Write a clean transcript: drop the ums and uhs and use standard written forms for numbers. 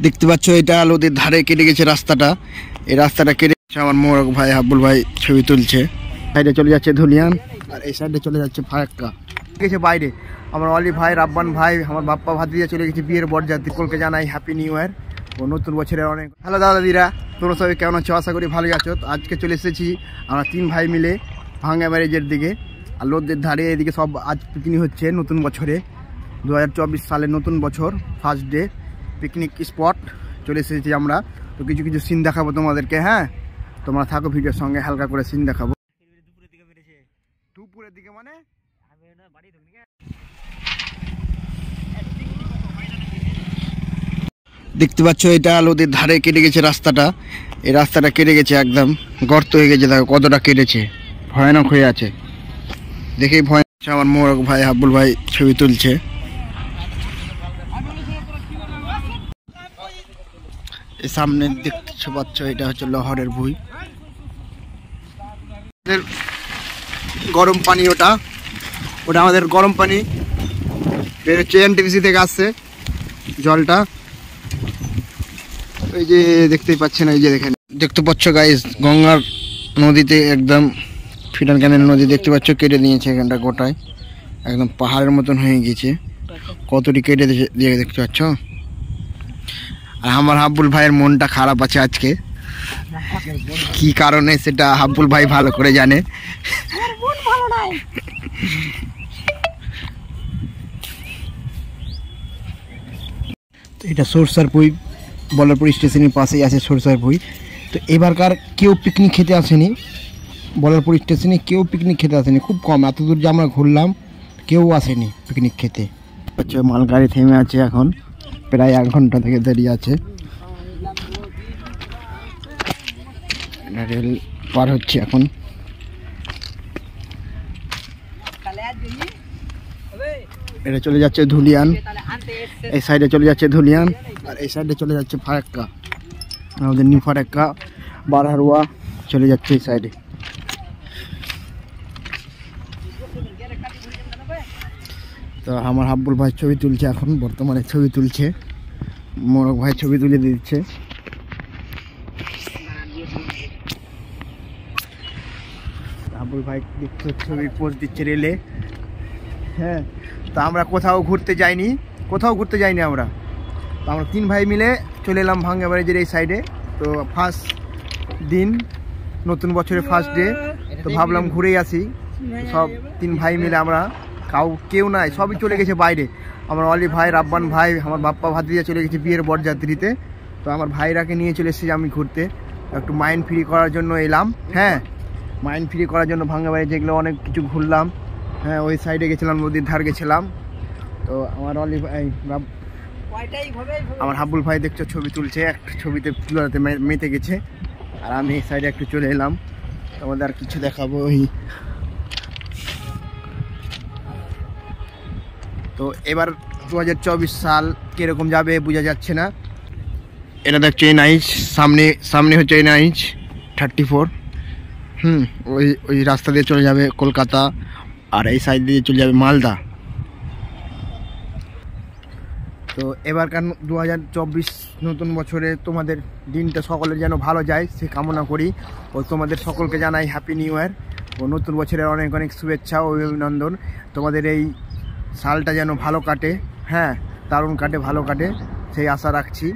দেখতে পাচ্ছ এটা নদীর ধারে কেটে গেছে রাস্তাটা। এই রাস্তাটা কেটে গেছে আমার মোরক ভাই হাবুল ভাই ছবি তুলছে। সাইডে চলে যাচ্ছে ধুলিয়ান আর এই সাইডে চলে যাচ্ছে ফারাক্কা গেছে বাইরে। আমার অলি ভাই, রাব্বান ভাই, আমার বাপ্পা ভাতিজা চলে গেছে বিয়ের বরযাত্রী। কলকে জানাই হ্যাপি নিউ ইয়ার ও নতুন বছরের অনেক। হ্যালো দাদাদিরা, তোমরা সবাই কেমন আছো? আশা করি ভালোই আছো। আজকে চলে এসেছি আমরা 3 ভাই মিলে ভাঙ্গা ব্যারেজের দিকে আর নদীর ধারে। এদিকে সব আজ পিকনিক হচ্ছে নতুন বছরে, 2024 সালের নতুন বছর ফার্স্ট ডে পিকনিক স্পট চলে এসেছি আমরা। তো কিছু কিছু সিন দেখাবো তোমাদেরকে। হ্যাঁ, তোমরা থাকো ভিডিওর সঙ্গে, হালকা করে সিন দেখাবো। দুপুরের দিকে মানে দেখতে পাচ্ছ এটা নদীর ধারে কেটে গেছে রাস্তাটা। এই রাস্তাটা কেটে গেছে, একদম গর্ত হয়ে গেছে। দেখো কতটা কেটেছে, ভয়ানক হয়ে আছে। দেখেই ভয়। আমার মোরক ভাই হাবুল ভাই ছবি তুলছে। সামনে দেখতে পাচ্ছ এটা হচ্ছে লহরের ভুঁই। গরম পানি, ওটা আমাদের গরম পানি বের হচ্ছে এনটিপিসি থেকে আসছে জলটা। ওই যে দেখতেই পাচ্ছেন, এই যে দেখেন, দেখতে পাচ্ছ গাইস গঙ্গার নদীতে একদম ফিডার ক্যানেল নদী দেখতে পাচ্ছ কেটে নিয়েছে এখানটা গোটায়, একদম পাহাড়ের মতন হয়ে গেছে। কতটি কেটে দিয়ে দেখতে পাচ্ছ। আর আমার হাবুল ভাইয়ের মনটা খারাপ আছে আজকে, কি কারণে সেটা হাবুল ভাই ভালো করে জানে। তো এটা সরষার ভুঁই, বল্লভপুর স্টেশনের পাশেই আছে সরষার ভুঁই। তো এবারকার কেউ পিকনিক খেতে আসেনি বল্লভপুর স্টেশনে, কেউ পিকনিক খেতে আসেনি, খুব কম। এত দূর যে আমরা ঘুরলাম কেউ আসেনি পিকনিক খেতে। আচ্ছা, মালগাড়ি থেমে আছে এখন, প্রায় 1 ঘন্টা থেকে দাঁড়িয়ে আছে। রেল পার হচ্ছে এখন। এটা চলে যাচ্ছে ধুলিয়ান, এই সাইডে চলে যাচ্ছে ধুলিয়ান আর এই সাইডে চলে যাচ্ছে ফারাক্কা। আমাদের নিউ ফারাক্কা বারহারুয়া চলে যাচ্ছে এই সাইডে। তো আমার হাবুল ভাই ছবি তুলছে এখন, বর্তমানে ছবি তুলছে। মোরক ভাই ছবি তুলে দিচ্ছে। হাবুল ভাই দেখতে ছবি পোস্ট দিচ্ছে রেলে। হ্যাঁ, তো আমরা কোথাও ঘুরতে যাইনি আমরা। তো আমরা 3 ভাই মিলে চলে এলাম ভাঙ্গা ব্যারেজের এই সাইডে। তো ফার্স্ট দিন, নতুন বছরের ফার্স্ট ডে, তো ভাবলাম ঘুরেই আসি। সব 3 ভাই মিলে আমরা, কেউ নাই, সবই চলে গেছে বাইরে। আমার অলি ভাই, রাব্বান ভাই, আমার বাপ্পা ভাতিজা চলে গেছে বিয়ের বরযাত্রীতে। তো আমার ভাইরাকে নিয়ে চলে এসেছি আমি ঘুরতে, একটু মাইন্ড ফ্রি করার জন্য এলাম। হ্যাঁ, মাইন্ড ফ্রি করার জন্য ভাঙ্গা ব্যারেজে এগুলো অনেক কিছু ঘুরলাম। হ্যাঁ, ওই সাইডে গেছিলাম, নদীর ধার গেছিলাম। তো আমার অলি ভাই, আমার হাবুল ভাই দেখছো ছবি তুলছে, একটা ছবিতে তুলাতে মেতে গেছে। আর আমি এই সাইডে একটু চলে এলাম, তোমাদের আর কিছু দেখাবো। তো এবার 2024 সাল কিরকম যাবে বোঝা যাচ্ছে না। এটা দেখছো NH, সামনে হচ্ছে NH 34। ওই রাস্তা দিয়ে চলে যাবে কলকাতা আর এই সাইড দিয়ে চলে যাবে মালদা। তো এবারকার 2024 নতুন বছরে তোমাদের দিনটা সকলের যেন ভালো যায় সে কামনা করি। ও তোমাদের সকলকে জানাই হ্যাপি নিউ ইয়ার ও নতুন বছরের অনেক অনেক শুভেচ্ছা ও অভিনন্দন। তোমাদের এই সালটা যেন ভালো কাটে, হ্যাঁ দারুণ কাটে, ভালো কাটে সেই আশা রাখছি।